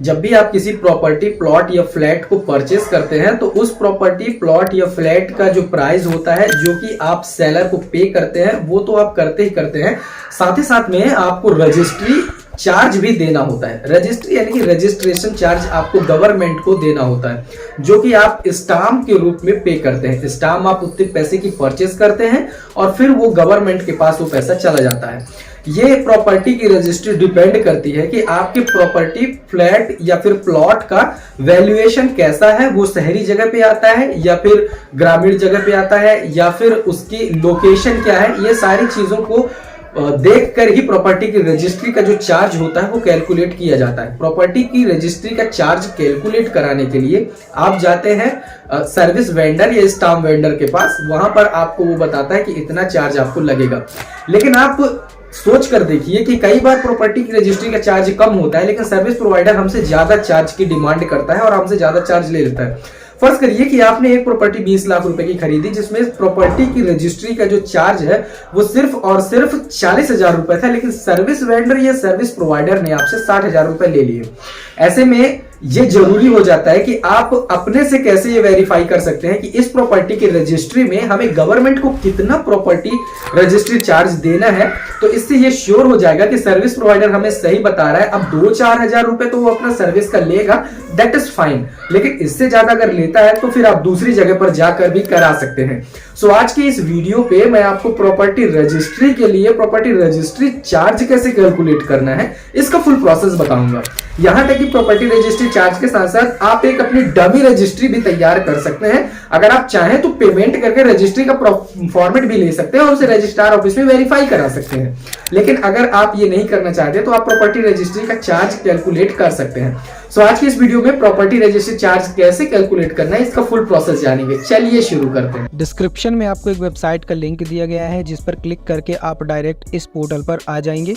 जब भी आप किसी प्रॉपर्टी प्लॉट या फ्लैट को परचेस करते हैं तो उस प्रॉपर्टी प्लॉट या फ्लैट का जो प्राइस होता है जो कि आप सेलर को पे करते हैं वो तो आप करते ही करते हैं, साथ ही साथ में आपको रजिस्ट्री चार्ज भी देना होता है। रजिस्ट्री यानी कि रजिस्ट्रेशन चार्ज आपको गवर्नमेंट को देना होता है, जो कि आप स्टाम्प के रूप में पे करते हैं। स्टाम्प आप उतने पैसे की परचेस करते हैं और फिर वो गवर्नमेंट के पास वो पैसा चला जाता है। ये प्रॉपर्टी की रजिस्ट्री डिपेंड करती है कि आपकी प्रॉपर्टी फ्लैट या फिर प्लॉट का वैल्यूएशन कैसा है, वो शहरी जगह पे आता है या फिर ग्रामीण जगह पे आता है या फिर उसकी लोकेशन क्या है। ये सारी चीजों को देखकर ही प्रॉपर्टी की रजिस्ट्री का जो चार्ज होता है वो कैलकुलेट किया जाता है। प्रॉपर्टी की रजिस्ट्री का चार्ज कैलकुलेट कराने के लिए आप जाते हैं सर्विस वेंडर या स्टाम्प वेंडर के पास, वहां पर आपको वो बताता है कि इतना चार्ज आपको लगेगा। लेकिन आप सोच कर देखिए कि कई बार प्रॉपर्टी की रजिस्ट्री का चार्ज कम होता है लेकिन सर्विस प्रोवाइडर हमसे ज्यादा चार्ज की डिमांड करता है और हमसे ज्यादा चार्ज ले लेता है। फर्ज करिए कि आपने एक प्रॉपर्टी 20 लाख रुपए की खरीदी जिसमें प्रॉपर्टी की रजिस्ट्री का जो चार्ज है वो सिर्फ और सिर्फ 40,000 रुपए था, लेकिन सर्विस वेंडर या सर्विस प्रोवाइडर ने आपसे 60,000 रुपए ले लिए। ऐसे में ये जरूरी हो जाता है कि आप अपने से कैसे ये वेरीफाई कर सकते हैं कि इस प्रॉपर्टी की रजिस्ट्री में हमें गवर्नमेंट को कितना प्रॉपर्टी रजिस्ट्री चार्ज देना है। तो इससे ये श्योर हो जाएगा कि सर्विस प्रोवाइडर हमें सही बता रहा है। अब 2-4 हजार रुपए तो वो अपना सर्विस का लेगा, दैट इज फाइन, लेकिन इससे ज्यादा अगर लेता है तो फिर आप दूसरी जगह पर जाकर भी करा सकते हैं। सो आज की इस वीडियो पे मैं आपको प्रॉपर्टी रजिस्ट्री के लिए प्रॉपर्टी रजिस्ट्री चार्ज कैसे कैलकुलेट करना है इसका फुल प्रोसेस बताऊंगा। यहां तक कि प्रॉपर्टी रजिस्ट्री चार्ज के साथ साथ आप एक अपनी डमी रजिस्ट्री भी तैयार कर सकते हैं। अगर आप चाहें तो पेमेंट करके रजिस्ट्री का फॉर्मेट भी ले सकते हैं और उसे रजिस्ट्रार ऑफिस में वेरीफाई करा सकते हैं। लेकिन अगर आप ये नहीं करना चाहते तो आप प्रॉपर्टी रजिस्ट्री का चार्ज कैलकुलेट कर सकते हैं। सो आज की इस वीडियो में प्रॉपर्टी रजिस्ट्री चार्ज कैसे कैलकुलेट करना है इसका फुल प्रोसेस जानेंगे। चलिए शुरू करते हैं। डिस्क्रिप्शन में आपको एक वेबसाइट का लिंक दिया गया है जिस पर क्लिक करके आप डायरेक्ट इस पोर्टल पर आ जाएंगे।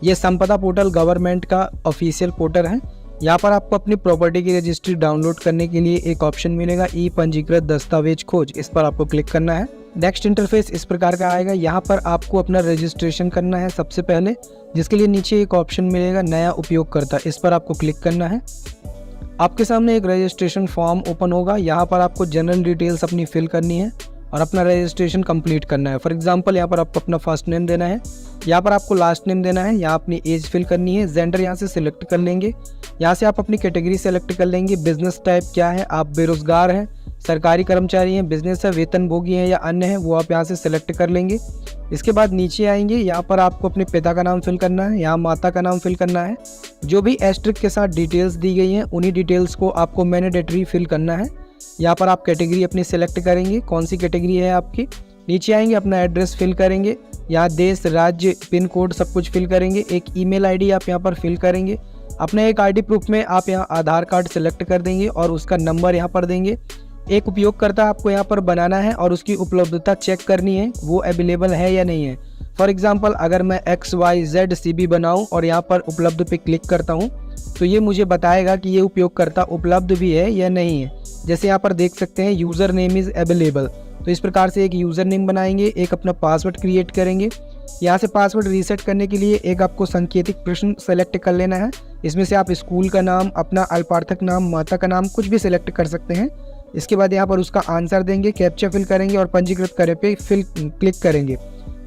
ये संपदा पोर्टल गवर्नमेंट का ऑफिशियल पोर्टल है। यहाँ पर आपको अपनी प्रॉपर्टी की रजिस्ट्री डाउनलोड करने के लिए एक ऑप्शन मिलेगा, ई पंजीकृत दस्तावेज खोज। इस पर आपको क्लिक करना है। नेक्स्ट इंटरफेस इस प्रकार का आएगा। यहाँ पर आपको अपना रजिस्ट्रेशन करना है सबसे पहले, जिसके लिए नीचे एक ऑप्शन मिलेगा नया उपयोगकर्ता। इस पर आपको क्लिक करना है। आपके सामने एक रजिस्ट्रेशन फॉर्म ओपन होगा। यहाँ पर आपको जनरल डिटेल्स अपनी फिल करनी है और अपना रजिस्ट्रेशन कंप्लीट करना है। फॉर एग्जांपल यहाँ पर आपको अपना फर्स्ट नेम देना है, यहाँ पर आपको लास्ट नेम देना है, यहाँ अपनी एज फिल करनी है, जेंडर यहाँ से सिलेक्ट कर लेंगे, यहाँ से आप अपनी कैटेगरी सेलेक्ट कर लेंगे, बिजनेस टाइप क्या है, आप बेरोजगार हैं, सरकारी कर्मचारी हैं, बिजनेस है, वेतनभोगी हैं या अन्य है, वो आप यहाँ से सिलेक्ट कर लेंगे। इसके बाद नीचे आएंगे, यहाँ पर आपको अपने पिता का नाम फिल करना है, यहाँ माता का नाम फिल करना है। जो भी एस्ट्रिक के साथ डिटेल्स दी गई हैं उन्हीं डिटेल्स को आपको मैंडेटरी फिल करना है। यहाँ पर आप कैटेगरी अपनी सेलेक्ट करेंगे, कौन सी कैटेगरी है आपकी। नीचे आएंगे, अपना एड्रेस फिल करेंगे, यहाँ देश, राज्य, पिन कोड सब कुछ फिल करेंगे। एक ईमेल आईडी आप यहाँ पर फिल करेंगे। अपने एक आईडी प्रूफ में आप यहाँ आधार कार्ड सेलेक्ट कर देंगे और उसका नंबर यहाँ पर देंगे। एक उपयोगकर्ता आपको यहाँ पर बनाना है और उसकी उपलब्धता चेक करनी है, वो अवेलेबल है या नहीं है। फॉर एग्जाम्पल अगर मैं XYZ बनाऊँ और यहाँ पर उपलब्ध पे क्लिक करता हूँ तो ये मुझे बताएगा कि ये उपयोगकर्ता उपलब्ध भी है या नहीं है। जैसे यहाँ पर देख सकते हैं यूज़र नेम इज़ अवेलेबल, तो इस प्रकार से एक यूज़र नेम बनाएंगे, एक अपना पासवर्ड क्रिएट करेंगे। यहाँ से पासवर्ड रीसेट करने के लिए एक आपको सांकेतिक प्रश्न सेलेक्ट कर लेना है। इसमें से आप स्कूल का नाम, अपना अल्पार्थक नाम, माता का नाम कुछ भी सिलेक्ट कर सकते हैं। इसके बाद यहाँ पर उसका आंसर देंगे, कैप्चा फिल करेंगे और पंजीकृत करें पे क्लिक करेंगे।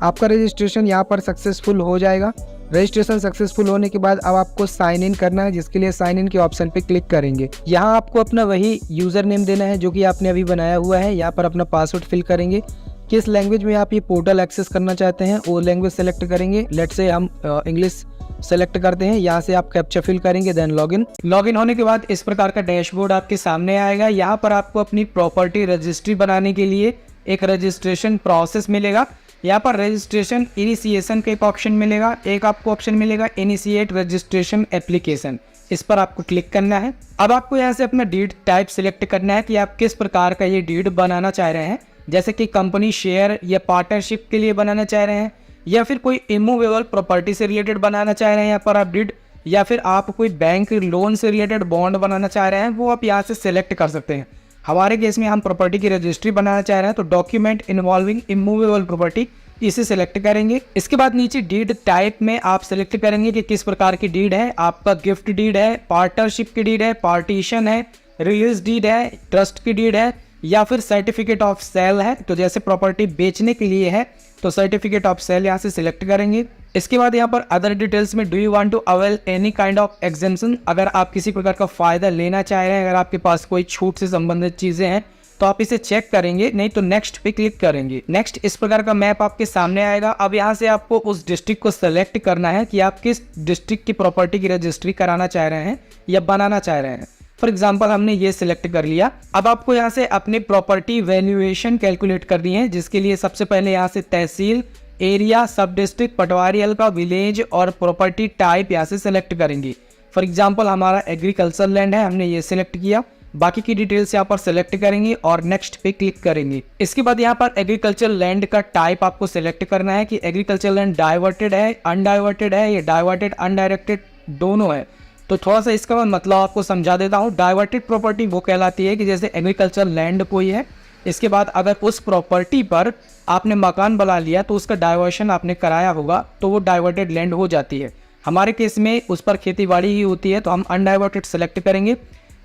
आपका रजिस्ट्रेशन यहाँ पर सक्सेसफुल हो जाएगा। रजिस्ट्रेशन सक्सेसफुल होने के बाद अब आपको साइन इन करना है, जिसके लिए साइन इन के ऑप्शन पे क्लिक करेंगे। यहाँ आपको अपना वही यूज़र नेम देना है जो कि आपने अभी बनाया हुआ है। यहाँ पर अपना पासवर्ड फिल करेंगे। किस लैंग्वेज में आप ये पोर्टल एक्सेस करना चाहते हैं वो लैंग्वेज सेलेक्ट करेंगे। लेट्स से हम इंग्लिश सेलेक्ट करते हैं। यहाँ से आप कैप्चा फिल करेंगे, देन लॉगिन होने के बाद इस प्रकार का डैशबोर्ड आपके सामने आएगा। यहाँ पर आपको अपनी प्रॉपर्टी रजिस्ट्री बनाने के लिए एक रजिस्ट्रेशन प्रोसेस मिलेगा। यहाँ पर रजिस्ट्रेशन इनिशिएशन का एक ऑप्शन मिलेगा, एक आपको ऑप्शन मिलेगा इनिशिएट रजिस्ट्रेशन एप्लीकेशन। इस पर आपको क्लिक करना है। अब आपको यहाँ से अपना डीड टाइप सिलेक्ट करना है कि आप किस प्रकार का ये डीड बनाना चाह रहे हैं, जैसे कि कंपनी शेयर या पार्टनरशिप के लिए बनाना चाह रहे हैं या फिर कोई इमूवेबल प्रॉपर्टी से रिलेटेड बनाना चाह रहे हैं यहाँ पर आप डीड, या फिर आप कोई बैंक लोन से रिलेटेड बॉन्ड बनाना चाह रहे हैं, वो आप यहाँ से सिलेक्ट कर सकते हैं। हमारे केस में हम प्रॉपर्टी की रजिस्ट्री बनाना चाह रहे हैं तो डॉक्यूमेंट इन्वॉल्विंग इमूवेबल प्रॉपर्टी इसे सिलेक्ट करेंगे। इसके बाद नीचे डीड टाइप में आप सिलेक्ट करेंगे कि किस प्रकार की डीड है, आपका गिफ्ट डीड है, पार्टनरशिप की डीड है, पार्टीशन है, रिलीज डीड है, ट्रस्ट की डीड है या फिर सर्टिफिकेट ऑफ सेल है। तो जैसे प्रॉपर्टी बेचने के लिए है तो सर्टिफिकेट ऑफ सेल यहाँ से सिलेक्ट करेंगे। इसके बाद यहाँ पर अदर डिटेल्स में do you want to avail any kind of exemption, अगर आप किसी प्रकार का फायदा लेना चाह रहे हैं, अगर आपके पास कोई छूट से संबंधित चीजें हैं तो आप इसे चेक करेंगे, नहीं तो नेक्स्ट पे क्लिक करेंगे। नेक्स्ट इस प्रकार का मैप आपके सामने आएगा। अब यहाँ से आपको उस डिस्ट्रिक्ट को सेलेक्ट करना है कि आप किस डिस्ट्रिक्ट की प्रॉपर्टी की रजिस्ट्री कराना चाह रहे हैं या बनाना चाह रहे हैं। फॉर एग्जाम्पल हमने ये सिलेक्ट कर लिया। अब आपको यहाँ से अपनी प्रॉपर्टी वैल्यूएशन कैलकुलेट करनी है, जिसके लिए सबसे पहले यहाँ से तहसील, एरिया, सब डिस्ट्रिक्ट, पटवारी हल्का, विलेज और प्रॉपर्टी टाइप यहाँ से सिलेक्ट करेंगे। फॉर एग्जाम्पल हमारा एग्रीकल्चर लैंड है, हमने ये सिलेक्ट किया। बाकी की डिटेल्स यहाँ पर सिलेक्ट करेंगे और नेक्स्ट पे क्लिक करेंगे। इसके बाद यहाँ पर एग्रीकल्चर लैंड का टाइप आपको सिलेक्ट करना है कि एग्रीकल्चर लैंड डाइवर्टेड है, अनडाइवर्टेड है, या डाइवर्टेड अनडायरेक्टेड दोनों है। तो थोड़ा सा इसका मतलब आपको समझा देता हूँ। डाइवर्टेड प्रॉपर्टी वो कहलाती है कि जैसे एग्रीकल्चर लैंड कोई है, इसके बाद अगर उस प्रॉपर्टी पर आपने मकान बना लिया तो उसका डाइवर्शन आपने कराया होगा तो वो डाइवर्टेड लैंड हो जाती है। हमारे केस में उस पर खेती-बाड़ी ही होती है तो हम अनडाइवर्टेड सेलेक्ट करेंगे।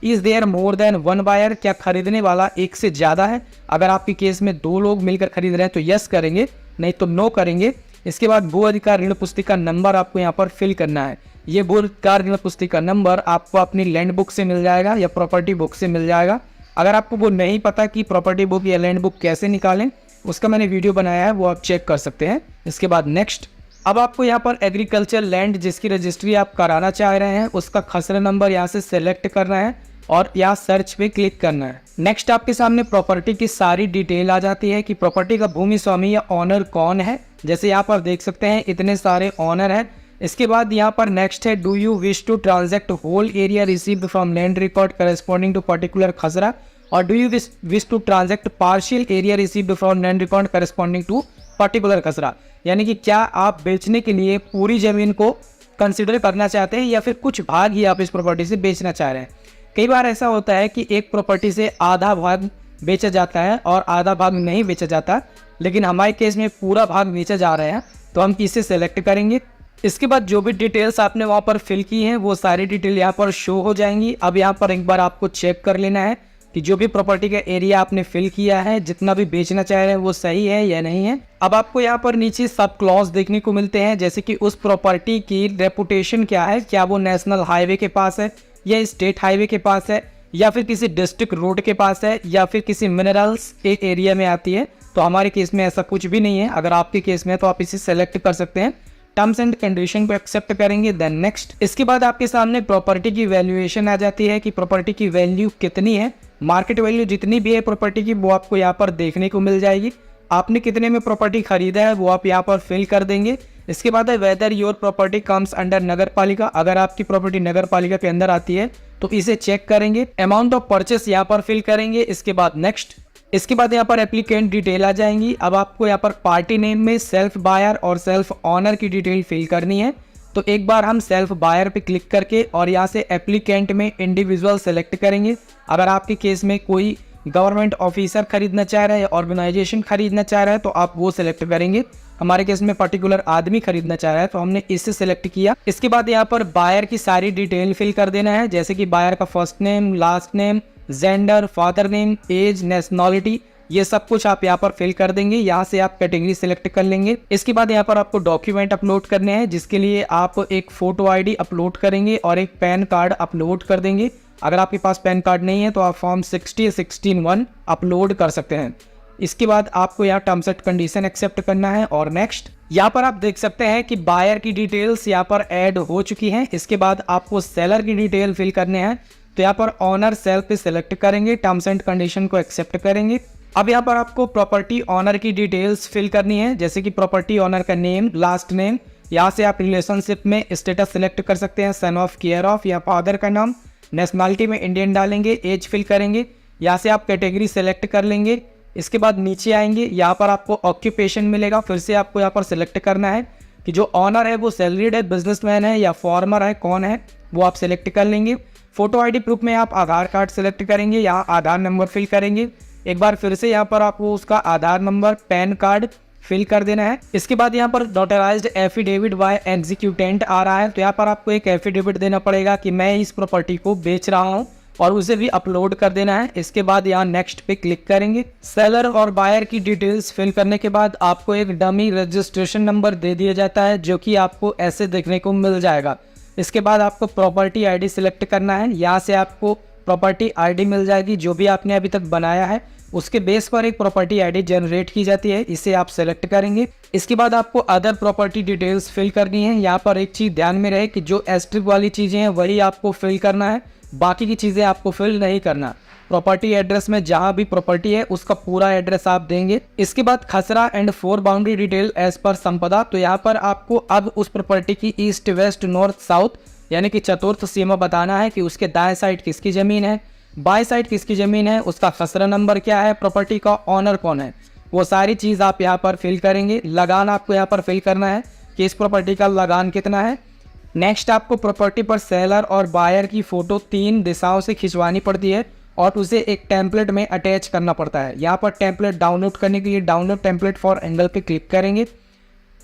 Is there more than one buyer, क्या खरीदने वाला एक से ज़्यादा है। अगर आपके केस में 2 लोग मिलकर खरीद रहे हैं तो यस करेंगे, नहीं तो नो करेंगे। इसके बाद भू अधिकार ऋण पुस्तिका नंबर आपको यहाँ पर फिल करना है। ये भू अधिकार ऋण पुस्तिका नंबर आपको अपनी लैंड बुक से मिल जाएगा या प्रॉपर्टी बुक से मिल जाएगा। अगर आपको वो नहीं पता कि प्रॉपर्टी बुक या लैंड बुक कैसे निकालें, उसका मैंने वीडियो बनाया है, वो आप चेक कर सकते हैं। इसके बाद नेक्स्ट, अब आपको यहाँ पर एग्रीकल्चर लैंड जिसकी रजिस्ट्री आप कराना चाह रहे हैं उसका खसरा नंबर यहाँ से सेलेक्ट करना है और यहाँ सर्च पे क्लिक करना है। नेक्स्ट आपके सामने प्रॉपर्टी की सारी डिटेल आ जाती है कि प्रॉपर्टी का भूमि स्वामी या ऑनर कौन है। जैसे यहाँ पर देख सकते हैं इतने सारे ऑनर हैं। इसके बाद यहाँ पर नेक्स्ट है do you wish to transact whole area received from land record corresponding to particular खसरा, और do you wish to transact partial area received from land record corresponding to particular खसरा। यानी कि क्या आप बेचने के लिए पूरी जमीन को कंसिडर करना चाहते हैं या फिर कुछ भाग ही आप इस प्रॉपर्टी से बेचना चाह रहे हैं। कई बार ऐसा होता है कि एक प्रॉपर्टी से आधा भाग बेचा जाता है और आधा भाग नहीं बेचा जाता, लेकिन हमारे केस में पूरा भाग बेचा जा रहा है तो हम इसे सेलेक्ट करेंगे। इसके बाद जो भी डिटेल्स आपने वहाँ पर फिल की हैं वो सारी डिटेल यहाँ पर शो हो जाएंगी। अब यहाँ पर एक बार आपको चेक कर लेना है कि जो भी प्रॉपर्टी का एरिया आपने फिल किया है, जितना भी बेचना चाह रहे हैं वो सही है या नहीं है। अब आपको यहाँ पर नीचे सब क्लॉज देखने को मिलते हैं, जैसे कि उस प्रॉपर्टी की रेपुटेशन क्या है, क्या वो नेशनल हाईवे के पास है या स्टेट हाईवे के पास है या फिर किसी डिस्ट्रिक्ट रोड के पास है या फिर किसी मिनरल्स के एरिया में आती है। तो हमारे केस में ऐसा कुछ भी नहीं है। अगर आपके केस में है तो आप इसे सेलेक्ट कर सकते हैं। टर्म्स एंड कंडीशन को एक्सेप्ट करेंगे, देन नेक्स्ट। इसके बाद आपके सामने प्रॉपर्टी की वैल्यूएशन आ जाती है कि प्रॉपर्टी की वैल्यू कितनी है। मार्केट वैल्यू जितनी भी है प्रॉपर्टी की वो आपको यहाँ पर देखने को मिल जाएगी। आपने कितने में प्रॉपर्टी खरीदा है वो आप यहाँ पर फिल कर देंगे। इसके बाद है whether your property comes under nagar palika, अगर आपकी प्रॉपर्टी नगर पालिका के अंदर आती है तो इसे चेक करेंगे। अमाउंट ऑफ परचेस यहाँ पर फिल करेंगे। इसके बाद नेक्स्ट, इसके बाद यहाँ पर एप्लीकेंट डिटेल आ जाएंगी। अब आपको यहाँ पर पार्टी नेम में सेल्फ बायर और सेल्फ ऑनर की डिटेल फिल करनी है। तो एक बार हम सेल्फ बायर पे क्लिक करके और यहाँ से एप्लीकेंट में इंडिविजुअल सेलेक्ट करेंगे। अगर आपके केस में कोई गवर्नमेंट ऑफिसर खरीदना चाह रहा है, ऑर्गेनाइजेशन खरीदना चाह रहा है तो आप वो सिलेक्ट करेंगे। हमारे केस में पर्टिकुलर आदमी खरीदना चाह रहा है तो हमने इसे सिलेक्ट किया। इसके बाद यहाँ पर बायर की सारी डिटेल फिल कर देना है, जैसे कि बायर का first name, last name, gender, father name, age, nationality, ये सब कुछ आप यहाँ पर फिल कर देंगे। यहाँ से आप कैटेगरी सिलेक्ट कर लेंगे। इसके बाद यहाँ पर आपको डॉक्यूमेंट अपलोड करने हैं, जिसके लिए आप एक फोटो आईडी अपलोड करेंगे और एक पैन कार्ड अपलोड कर देंगे। अगर आपके पास पैन कार्ड नहीं है तो आप फॉर्म 16 अपलोड कर सकते हैं। इसके बाद आपको यहाँ टर्म्स एंड कंडीशन एक्सेप्ट करना है और नेक्स्ट। यहाँ पर आप देख सकते हैं कि बायर की डिटेल्स यहाँ पर ऐड हो चुकी हैं। इसके बाद आपको सेलर की डिटेल फिल करने हैं, तो यहाँ पर ऑनर सेल पे सिलेक्ट करेंगे, टर्म्स एंड कंडीशन को एक्सेप्ट करेंगे। अब यहाँ पर आपको प्रॉपर्टी ऑनर की डिटेल्स फिल करनी है, जैसे कि प्रॉपर्टी ऑनर का नेम, लास्ट नेम। यहाँ से आप रिलेशनशिप में स्टेटस सिलेक्ट कर सकते हैं, सन ऑफ, केयर ऑफ या फादर का नाम। नेशनलिटी में इंडियन डालेंगे, एज फिल करेंगे। यहाँ से आप कैटेगरी सेलेक्ट कर लेंगे। इसके बाद नीचे आएंगे, यहाँ पर आपको ऑक्यूपेशन मिलेगा। फिर से आपको यहाँ पर सिलेक्ट करना है कि जो ऑनर है वो सैलरीड है, बिजनेसमैन है या फॉर्मर है, कौन है, वो आप सिलेक्ट कर लेंगे। फोटो आईडी प्रूफ में आप आधार कार्ड सेलेक्ट करेंगे, यहाँ आधार नंबर फिल करेंगे। एक बार फिर से यहाँ पर आपको उसका आधार नंबर, पैन कार्ड, फिल कर देना है। इसके बाद यहाँ पर नोटराइज्ड एफिडेविट बाय एग्जीक्यूटेंट आ रहा है, तो यहाँ पर आपको एक एफिडेविट देना पड़ेगा कि मैं इस प्रॉपर्टी को बेच रहा हूँ और उसे भी अपलोड कर देना है। इसके बाद यहाँ नेक्स्ट पे क्लिक करेंगे। सेलर और बायर की डिटेल्स फिल करने के बाद आपको एक डमी रजिस्ट्रेशन नंबर दे दिया जाता है, जो कि आपको ऐसे देखने को मिल जाएगा। इसके बाद आपको प्रॉपर्टी आईडी सिलेक्ट करना है। यहाँ से आपको प्रॉपर्टी आईडी मिल जाएगी, जो भी आपने अभी तक बनाया है उसके बेस पर एक प्रॉपर्टी आईडी जनरेट की जाती है, इसे आप सेलेक्ट करेंगे। इसके बाद आपको अदर प्रॉपर्टी डिटेल्स फिल करनी है। यहाँ पर एक चीज़ ध्यान में रहे कि जो एस्ट्रिक वाली चीज़ें हैं वही आपको फिल करना है, बाकी की चीज़ें आपको फिल नहीं करना। प्रॉपर्टी एड्रेस में जहाँ भी प्रॉपर्टी है उसका पूरा एड्रेस आप देंगे। इसके बाद खसरा and 4 boundary detail as per संपदा, तो यहाँ पर आपको अब उस प्रॉपर्टी की ईस्ट वेस्ट नॉर्थ साउथ यानी कि चतुर्थ सीमा बताना है कि उसके दाएं साइड किसकी ज़मीन है, बाएं साइड किसकी ज़मीन है, उसका खसरा नंबर क्या है, प्रॉपर्टी का ऑनर कौन है, वो सारी चीज़ आप यहाँ पर फिल करेंगे। लगान आपको यहाँ पर फिल करना है कि इस प्रॉपर्टी का लगान कितना है। नेक्स्ट आपको प्रॉपर्टी पर सेलर और बायर की फ़ोटो 3 दिशाओं से खिंचवानी पड़ती है और उसे एक टेम्पलेट में अटैच करना पड़ता है। यहाँ पर टेम्पलेट डाउनलोड करने के लिए डाउनलोड टेम्पलेट फॉर एंगल पे क्लिक करेंगे।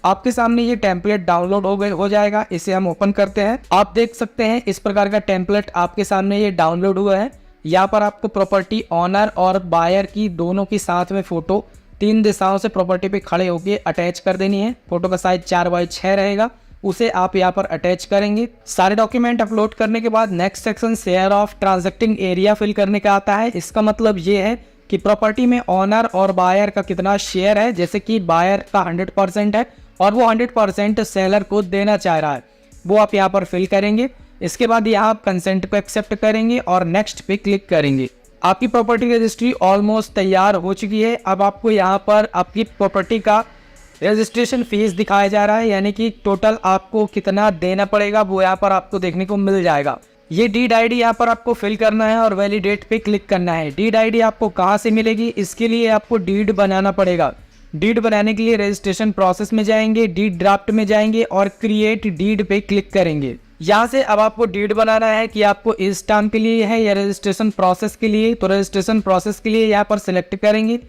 आपके सामने ये टेम्पलेट डाउनलोड हो जाएगा। इसे हम ओपन करते हैं। आप देख सकते हैं इस प्रकार का टेम्पलेट आपके सामने ये डाउनलोड हुआ है। यहाँ पर आपको प्रॉपर्टी ऑनर और बायर की दोनों की साथ में फ़ोटो 3 दिशाओं से प्रॉपर्टी पे खड़े होकर अटैच कर देनी है। फोटो का साइज 4x6 रहेगा, उसे आप यहाँ पर अटैच करेंगे। सारे डॉक्यूमेंट अपलोड करने के बाद next section share of transacting area fill करने का आता है। इसका मतलब ये है कि प्रॉपर्टी में ऑनर और बायर का कितना शेयर है। जैसे कि बायर का 100% है और वो 100% सेलर को देना चाह रहा है, वो आप यहाँ पर फिल करेंगे। इसके बाद यहाँ आप कंसेंट को एक्सेप्ट करेंगे और नेक्स्ट पे क्लिक करेंगे। आपकी प्रॉपर्टी रजिस्ट्री ऑलमोस्ट तैयार हो चुकी है। अब आपको यहाँ पर आपकी प्रॉपर्टी का रजिस्ट्रेशन फीस दिखाया जा रहा है, यानी कि टोटल आपको कितना देना पड़ेगा वो यहाँ पर आपको देखने को मिल जाएगा। ये डीड आईडी यहाँ पर आपको फिल करना है और वैलिडेट पे क्लिक करना है। डीड आईडी आपको कहाँ से मिलेगी, इसके लिए आपको डीड बनाना पड़ेगा। डीड बनाने के लिए रजिस्ट्रेशन प्रोसेस में जाएंगे, डीड ड्राफ्ट में जाएंगे और क्रिएट डीड पे क्लिक करेंगे। यहाँ से अब आपको डीड बनाना है कि आपको इस टाइम के लिए है या रजिस्ट्रेशन प्रोसेस के लिए। तो रजिस्ट्रेशन प्रोसेस के लिए यहाँ पर सिलेक्ट करेंगे।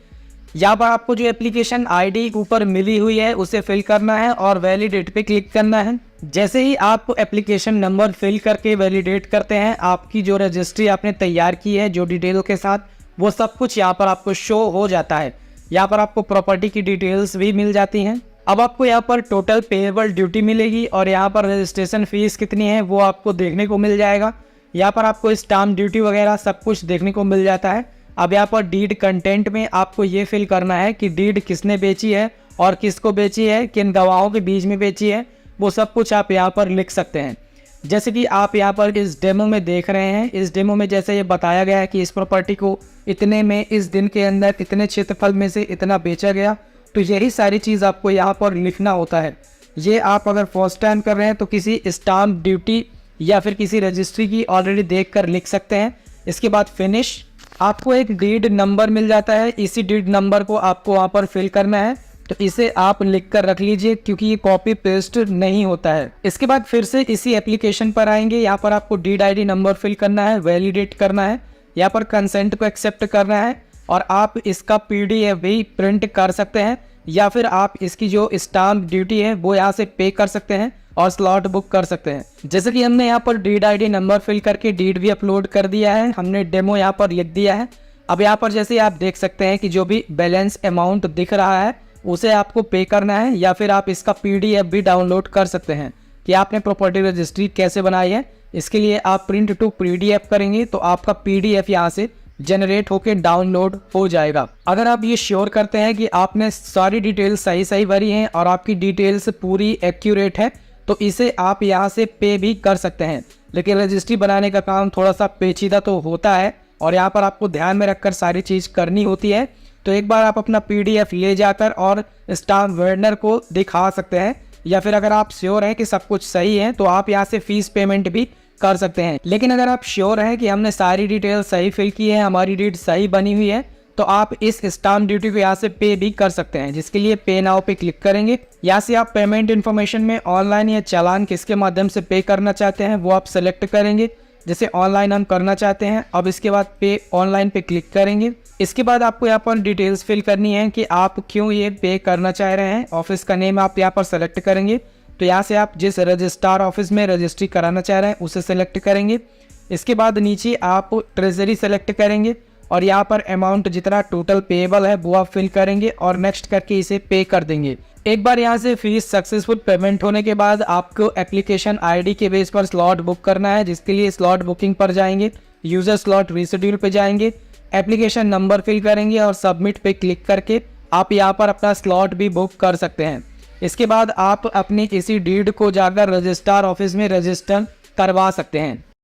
यहाँ पर आपको जो एप्लीकेशन आईडी ऊपर मिली हुई है उसे फिल करना है और वैलिडेट पे क्लिक करना है। जैसे ही आप एप्लीकेशन नंबर फिल करके वैलिडेट करते हैं, आपकी जो रजिस्ट्री आपने तैयार की है जो डिटेल के साथ, वो सब कुछ यहाँ पर आपको शो हो जाता है। यहाँ पर आपको प्रॉपर्टी की डिटेल्स भी मिल जाती हैं। अब आपको यहाँ पर टोटल पेएबल ड्यूटी मिलेगी और यहाँ पर रजिस्ट्रेशन फीस कितनी है वो आपको देखने को मिल जाएगा। यहाँ पर आपको स्टाम्प ड्यूटी वगैरह सब कुछ देखने को मिल जाता है। अब यहाँ पर डीड कंटेंट में आपको ये फिल करना है कि डीड किसने बेची है और किसको बेची है, किन गवाहों के बीच में बेची है, वो सब कुछ आप यहाँ पर लिख सकते हैं। जैसे कि आप यहाँ पर इस डेमो में देख रहे हैं, इस डेमो में जैसे ये बताया गया है कि इस प्रॉपर्टी को इतने में, इस दिन के अंदर इतने क्षेत्रफल में से इतना बेचा गया, तो यही सारी चीज़ आपको यहाँ पर लिखना होता है। ये आप अगर फर्स्ट टाइम कर रहे हैं तो किसी स्टाम्प ड्यूटी या फिर किसी रजिस्ट्री की ऑलरेडी देख कर लिख सकते हैं। इसके बाद फिनिश, आपको एक डीड नंबर मिल जाता है। इसी डीड नंबर को आपको वहाँ पर फिल करना है, तो इसे आप लिख कर रख लीजिए क्योंकि ये कॉपी पेस्ट नहीं होता है। इसके बाद फिर से इसी एप्लीकेशन पर आएंगे। यहाँ पर आपको डीड आईडी नंबर फिल करना है, वैलिडेट करना है, यहाँ पर कंसेंट को एक्सेप्ट करना है और आप इसका PDF भी प्रिंट कर सकते हैं या फिर आप इसकी जो स्टाम्प ड्यूटी है वो यहाँ से पे कर सकते हैं और स्लॉट बुक कर सकते हैं। जैसे कि हमने यहाँ पर डीड आईडी नंबर फिल करके डीड भी अपलोड कर दिया है, हमने डेमो यहाँ पर लिख दिया है। अब यहाँ पर जैसे आप देख सकते हैं कि जो भी बैलेंस अमाउंट दिख रहा है उसे आपको पे करना है या फिर आप इसका PDF भी डाउनलोड कर सकते हैं कि आपने प्रॉपर्टी रजिस्ट्री कैसे बनाई है। इसके लिए आप प्रिंट टू PDF करेंगे तो आपका PDF यहाँ से जनरेट होकर डाउनलोड हो जाएगा। अगर आप ये श्योर करते हैं कि आपने सारी डिटेल्स सही भरी हैं और आपकी डिटेल्स पूरी एक्यूरेट है तो इसे आप यहाँ से पे भी कर सकते हैं। लेकिन रजिस्ट्री बनाने का काम थोड़ा सा पेचीदा तो होता है और यहाँ पर आपको ध्यान में रखकर सारी चीज़ करनी होती है। तो एक बार आप अपना PDF ले जाकर और स्टाम्प वेंडर को दिखा सकते हैं या फिर अगर आप श्योर हैं कि सब कुछ सही है तो आप यहाँ से फीस पेमेंट भी कर सकते हैं। लेकिन अगर आप श्योर हैं कि हमने सारी डिटेल सही फिल की है, हमारी डीड सही बनी हुई है, तो आप इस स्टाम्प ड्यूटी को यहाँ से पे भी कर सकते हैं, जिसके लिए पे नाउ पे क्लिक करेंगे। यहाँ से आप पेमेंट इन्फॉर्मेशन में ऑनलाइन या चालान किसके माध्यम से पे करना चाहते हैं वो आप सेलेक्ट करेंगे। जैसे ऑनलाइन हम करना चाहते हैं। अब इसके बाद पे ऑनलाइन पे क्लिक करेंगे। इसके बाद आपको यहाँ पर डिटेल्स फिल करनी है कि आप क्यों ये पे करना चाह रहे हैं। ऑफिस का नेम आप यहाँ पर सेलेक्ट करेंगे। तो यहाँ से आप जिस रजिस्ट्रार ऑफिस में रजिस्ट्री कराना चाह रहे हैं उसे सेलेक्ट करेंगे। इसके बाद नीचे आप ट्रेजरी सेलेक्ट करेंगे और यहाँ पर अमाउंट जितना टोटल पेएबल है वो आप फिल करेंगे और नेक्स्ट करके इसे पे कर देंगे। एक बार यहाँ से फीस सक्सेसफुल पेमेंट होने के बाद आपको एप्लीकेशन आईडी के बेस पर स्लॉट बुक करना है, जिसके लिए स्लॉट बुकिंग पर जाएंगे, यूजर स्लॉट रीशेड्यूल पे जाएंगे, एप्लीकेशन नंबर फिल करेंगे और सबमिट पे क्लिक करके आप यहाँ पर अपना स्लॉट भी बुक कर सकते हैं। इसके बाद आप अपनी किसी डीड को जाकर रजिस्ट्रार ऑफिस में रजिस्टर करवा सकते हैं।